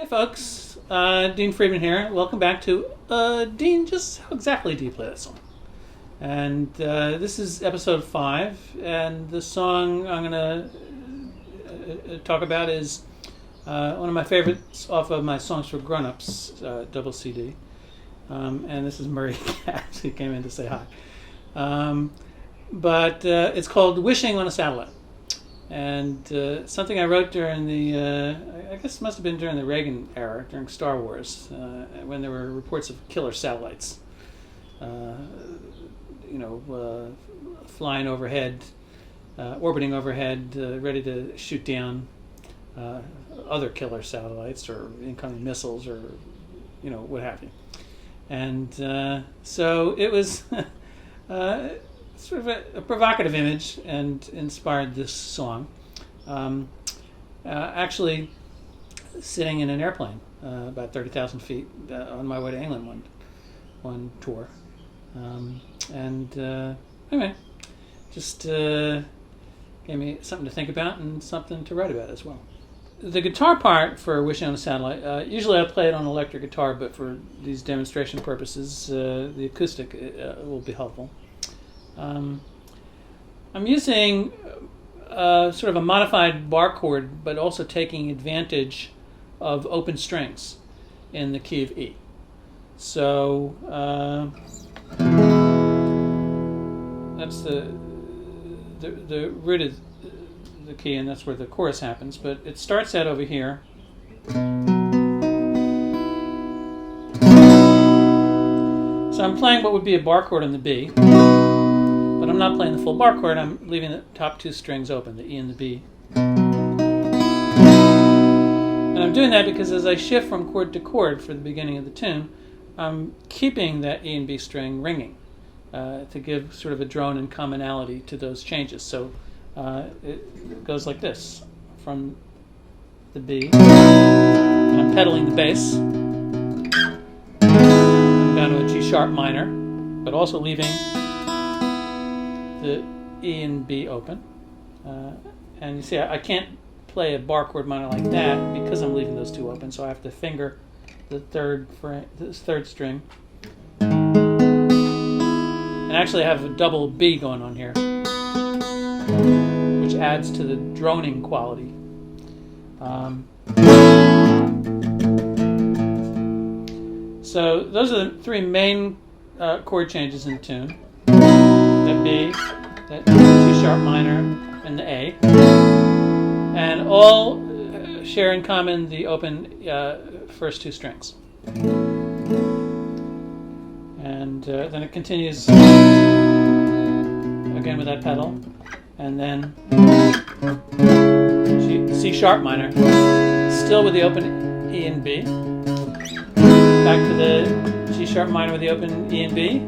folks, Dean Friedman here. Welcome back to Dean, just how exactly do you play that song? And this is episode 5, and the song I'm going to talk about is one of my favorites off of my Songs for Grown-Ups double CD. And this is Murray Cass, who came in to say hi. But it's called Wishing on a Satellite. And something I wrote during the, I guess it must have been during the Reagan era, during Star Wars, when there were reports of killer satellites, flying overhead, orbiting overhead, ready to shoot down other killer satellites or incoming missiles or, what have you. And so it was sort of a provocative image and inspired this song. Actually, sitting in an airplane about 30,000 feet on my way to England one tour. Anyway, just gave me something to think about and something to write about as well. The guitar part for Wishing on a Satellite, usually I play it on electric guitar, but for these demonstration purposes, the acoustic will be helpful. I'm using sort of a modified bar chord, but also taking advantage of open strings in the key of E. So that's the root of the key, and that's where the chorus happens. But it starts out over here. So I'm playing what would be a bar chord on the B. But I'm not playing the full bar chord, I'm leaving the top two strings open, the E and the B. And I'm doing that because as I shift from chord to chord for the beginning of the tune, I'm keeping that E and B string ringing to give sort of a drone and commonality to those changes. So it goes like this, from the B, and I'm pedaling the bass. I'm down to a G sharp minor, but also leaving the E and B open, and you see I can't play a bar chord minor like that because I'm leaving those two open, so I have to finger the third string, and actually I have a double B going on here, which adds to the droning quality. So those are the three main chord changes in the tune. That B, that G sharp minor, and the A, and all share in common the open first two strings. And then it continues again with that pedal, and then C sharp minor, still with the open E and B, back to the G sharp minor with the open E and B,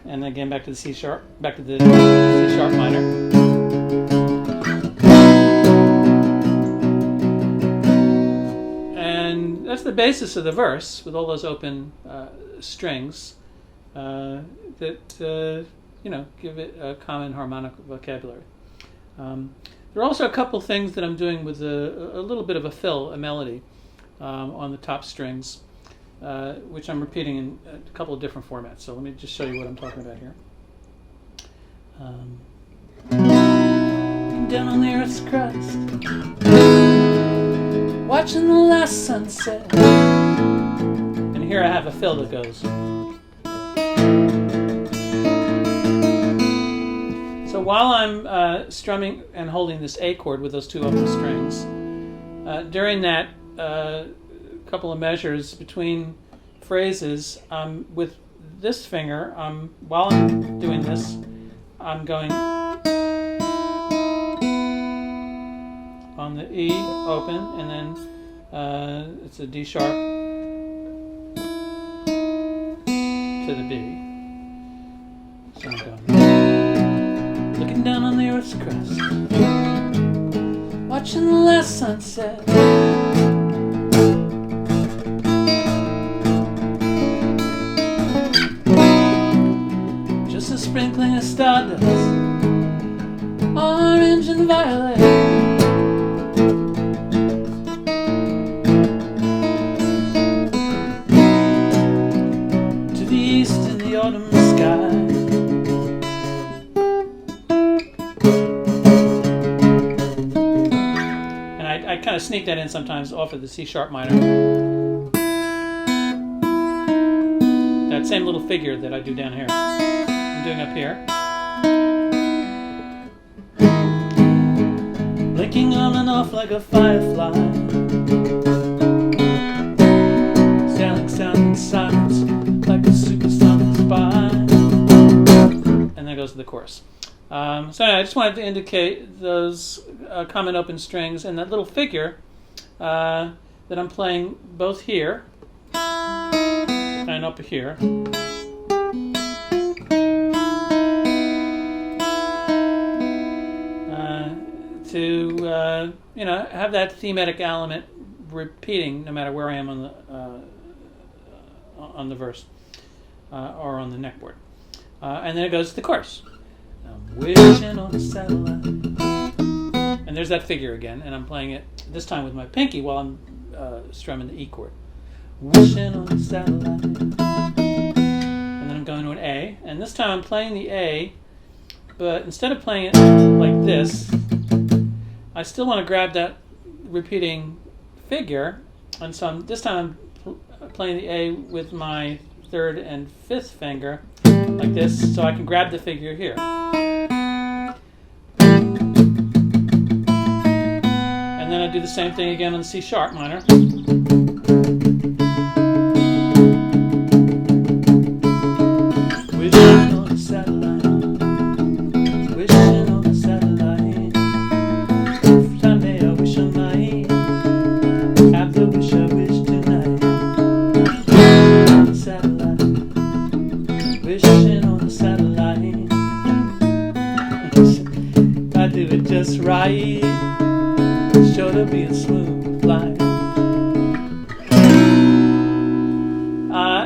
and again back to the C sharp, back to the C sharp minor. And that's the basis of the verse, with all those open strings that give it a common harmonic vocabulary. There are also a couple things that I'm doing with a little bit of a fill, a melody, on the top strings, which I'm repeating in a couple of different formats. So let me just show you what I'm talking about here. Looking down on the earth's crust, watching the last sunset, and here I have a fill that goes. So while I'm strumming and holding this A chord with those two open strings, during that couple of measures between phrases, with this finger, while I'm doing this, I'm going on the E open, and then it's a D sharp to the B. So I'm going, looking down on the earth's crust, watching the last sunset, just a sprinkling of stardust, orange and violet, kind of sneak that in sometimes off of the C sharp minor. That same little figure that I do down here, I'm doing up here. Blinking on and off like a firefly, sailing sound in silence like a supersonic spy. And then goes to the chorus. So anyway, I just wanted to indicate those common open strings and that little figure that I'm playing both here and up here. To have that thematic element repeating no matter where I am on the verse or on the neckboard, and then it goes to the chorus. I'm wishing on a satellite, and there's that figure again, and I'm playing it this time with my pinky while I'm strumming the E chord. Wishing on a satellite, and then I'm going to an A, and this time I'm playing the A, but instead of playing it like this, I still want to grab that repeating figure, and so this time I'm playing the A with my third and fifth finger like this, so I can grab the figure here. And then I do the same thing again on the C sharp minor. Wishing on a satellite, wishing on a satellite. If I may, I wish I might have the wish I wish tonight. On a satellite, wishing on a satellite. If I do it just right, sure to be a smooth flight.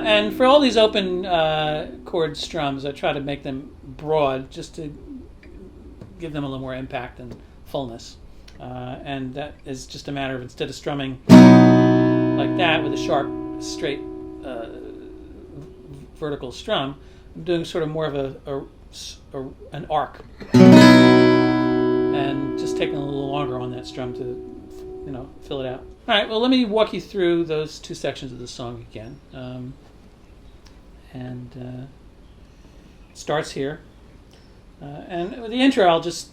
And for all these open chord strums, I try to make them broad just to give them a little more impact and fullness. And that is just a matter of, instead of strumming like that with a sharp, straight vertical strum, I'm doing sort of more of an arc, and just taking a little longer on that strum to fill it out. All right, well, let me walk you through those two sections of the song again. It starts here, and with the intro I'll just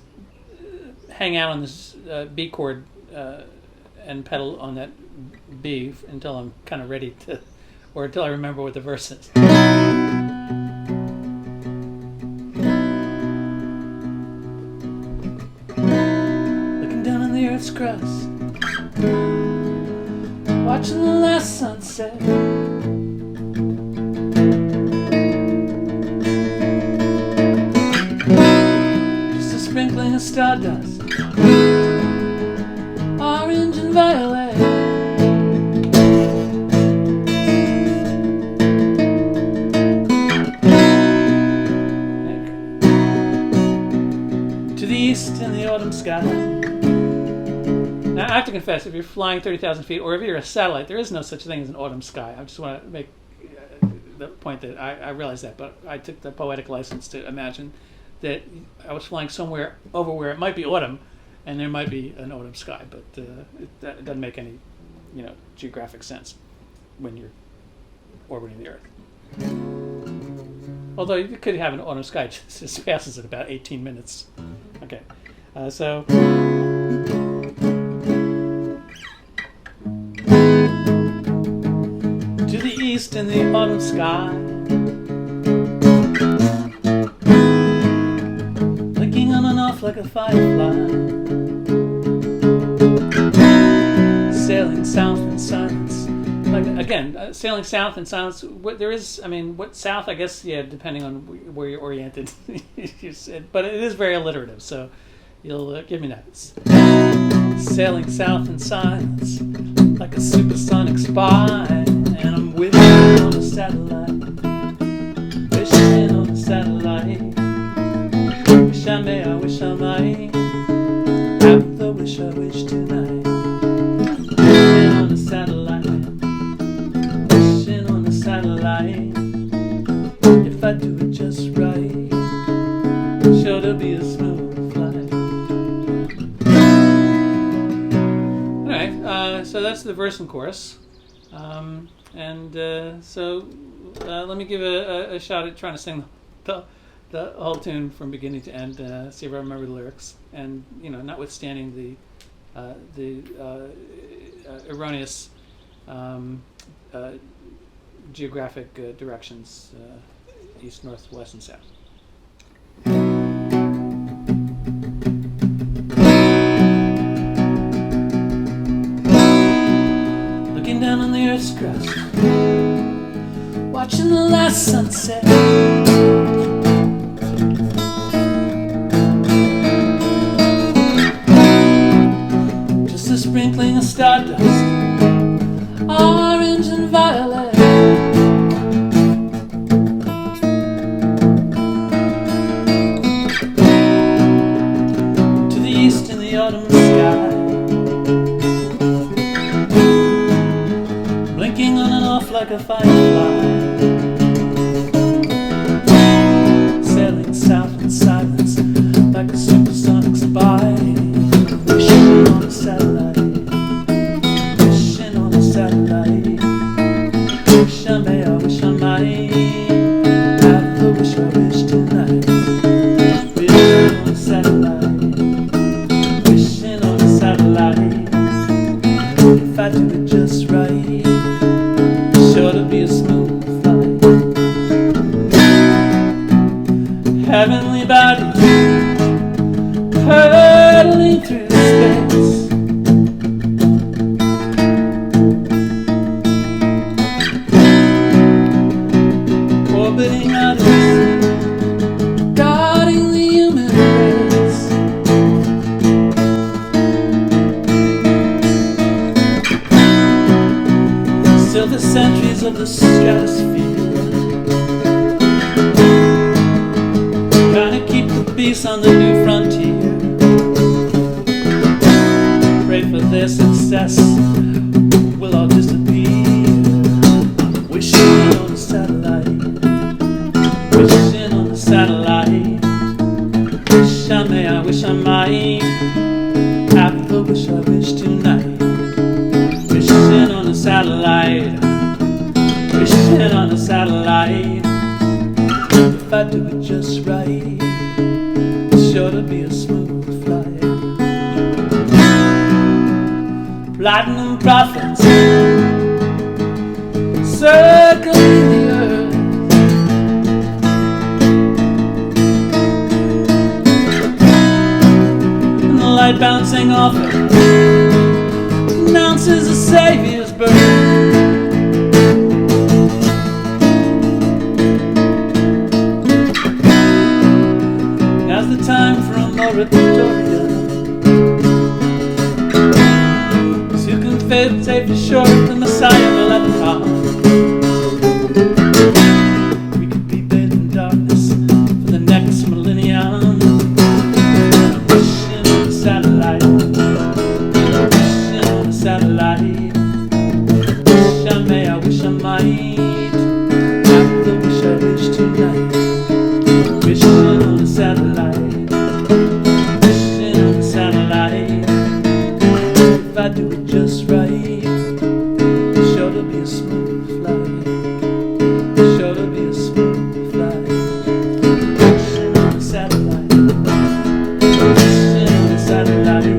hang out on this B chord and pedal on that B until I'm kind of ready to, or until I remember what the verse is. Looking down on the earth's crust, watching the last sunset. Just a sprinkling of stardust, orange and violet. To the east in the autumn sky. Now, I have to confess, if you're flying 30,000 feet, or if you're a satellite, there is no such thing as an autumn sky. I just want to make the point that I realize that, but I took the poetic license to imagine that I was flying somewhere over where it might be autumn, and there might be an autumn sky, but that doesn't make any, geographic sense when you're orbiting the Earth. Although you could have an autumn sky, it just passes in about 18 minutes. Okay, so. To the east in the autumn sky, blinking on and off like a firefly, sailing south in silence. Like again, sailing south in silence. What there is, what south? I guess, yeah, depending on where you're oriented. You said, but it is very alliterative, so you'll give me that. Sailing south in silence like a supersonic spy, and I'm wishing on a satellite, wishing on a satellite. Wish I may, I wish I might have the wish I wish tonight. Wishing on a satellite, wishing on a satellite. If I do it just right, sure to be a smooth flight. so that's the verse and chorus. So let me give a shot at trying to sing the whole tune from beginning to end. See if I remember the lyrics, and notwithstanding the erroneous geographic directions, east, north, west, and south. Looking down on the earth's crust, watching the last sunset. Just a sprinkling of stardust, orange and violet. To the east in the autumn sky, blinking on and off like a firefly, sailing south in silence like a supersonic spy, wishing on a satellite, wishing on a satellite. Wish I may, I wish I might have the wish I wish tonight. Wishing on a satellite, wishing on a satellite. If I do it just right, sure to be a smooth flight. Heavenly bodies hurtling through space, orbiting others, guarding the human race. Still the centuries of the stratosphere, trying to keep the peace on the new frontier. Pray for their success, will all disappear. Wishing on a satellite, wishing on a satellite. Wish I may, I wish I might have the wish I wish tonight. Wishing on a satellite, wishing on a satellite. If I do it just right, it's sure to be a smooth flight. Platinum prophets circling the earth, and the light bouncing off it announces the Savior's birth. Now's the time for a moratorium. Those who can say for sure the Messiah will ever come. We could be bathed in darkness for the next millennium. Wishing on a satellite, wishing on a satellite. Wish I may, I wish I might have the wish I wish tonight. Wishing on a satellite, wishing on a satellite. If I do it just right, sure to be a smooth flight, sure to be a smooth flight. Wishing on a satellite, wishing on a satellite,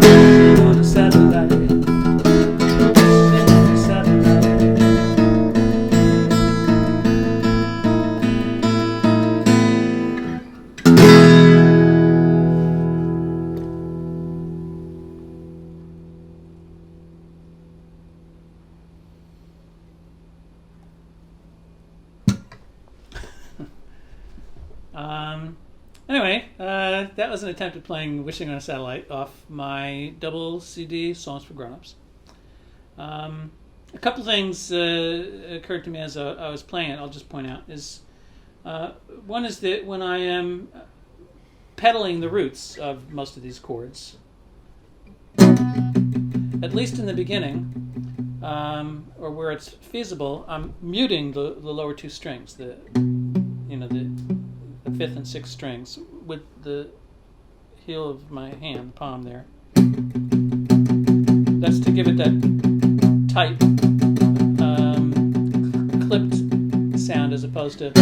wishing on a satellite, wishing on a satellite. Anyway, that was an attempt at playing Wishing on a Satellite off my double CD, Songs for Grown-Ups. A couple things occurred to me as I was playing it, I'll just point out. One is that when I am pedaling the roots of most of these chords, at least in the beginning, or where it's feasible, I'm muting the lower two strings, the fifth and sixth strings with the heel of my hand, palm there. That's to give it that tight, clipped sound as opposed to.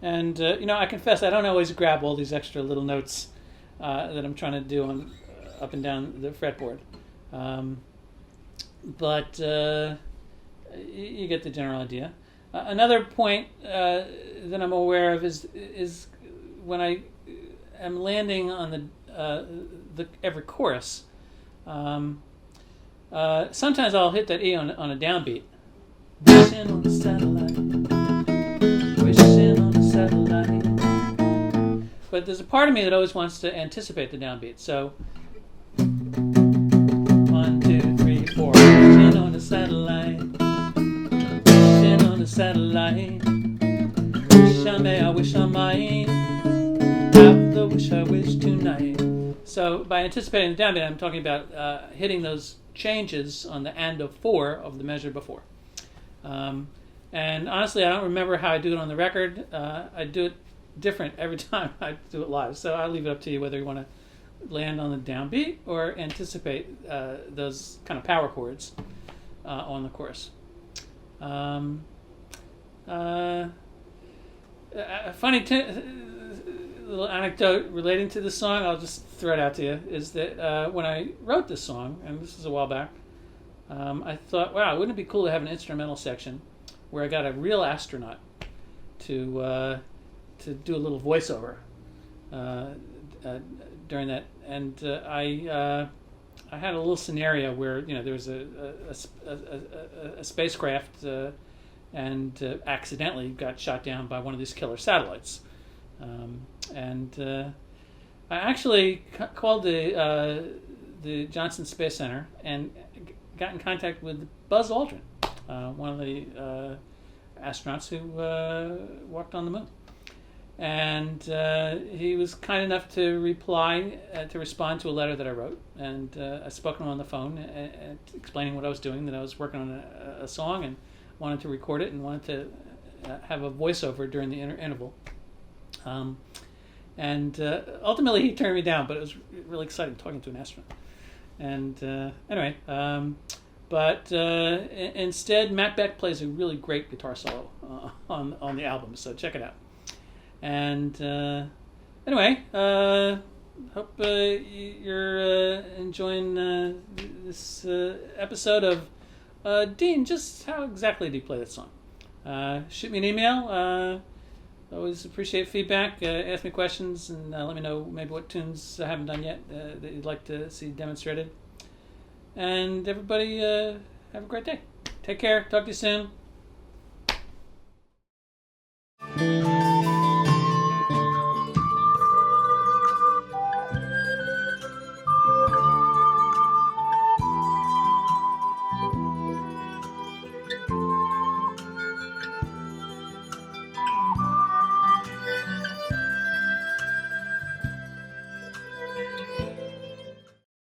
And I confess I don't always grab all these extra little notes that I'm trying to do on up and down the fretboard, but you get the general idea. Another point that I'm aware of is when I am landing on the every chorus. Sometimes I'll hit that E on a downbeat. Wishing on the satellite. Wishing on the satellite. But there's a part of me that always wants to anticipate the downbeat. So 1, 2, 3, 4. Wishing on the satellite. Wishing on the satellite. Wish I may, I wish I might. Have the wish I wish tonight. So by anticipating the downbeat, I'm talking about hitting those changes on the and of 4 of the measure before. And honestly, I don't remember how I do it on the record. I do it different every time I do it live. So I'll leave it up to you whether you want to land on the downbeat or anticipate those kind of power chords on the chorus. A funny little anecdote relating to this song, I'll just throw it out to you, is that when I wrote this song, and this is a while back, I thought, wow, wouldn't it be cool to have an instrumental section where I got a real astronaut to do a little voiceover during that, and I had a little scenario where there was a spacecraft and accidentally got shot down by one of these killer satellites, and I actually called the Johnson Space Center and got in contact with Buzz Aldrin, one of the astronauts who walked on the moon. And he was kind enough to respond to a letter that I wrote. And I spoke to him on the phone, explaining what I was doing, that I was working on a song and wanted to record it and wanted to have a voiceover during the interval. And ultimately he turned me down, but it was really exciting talking to an astronaut. And anyway, but instead Matt Beck plays a really great guitar solo on the album, so check it out. And anyway, hope you're enjoying this episode of Dean, just how exactly do you play that song? Shoot me an email. Always appreciate feedback. Ask me questions and let me know maybe what tunes I haven't done yet that you'd like to see demonstrated. And everybody have a great day. Take care. Talk to you soon.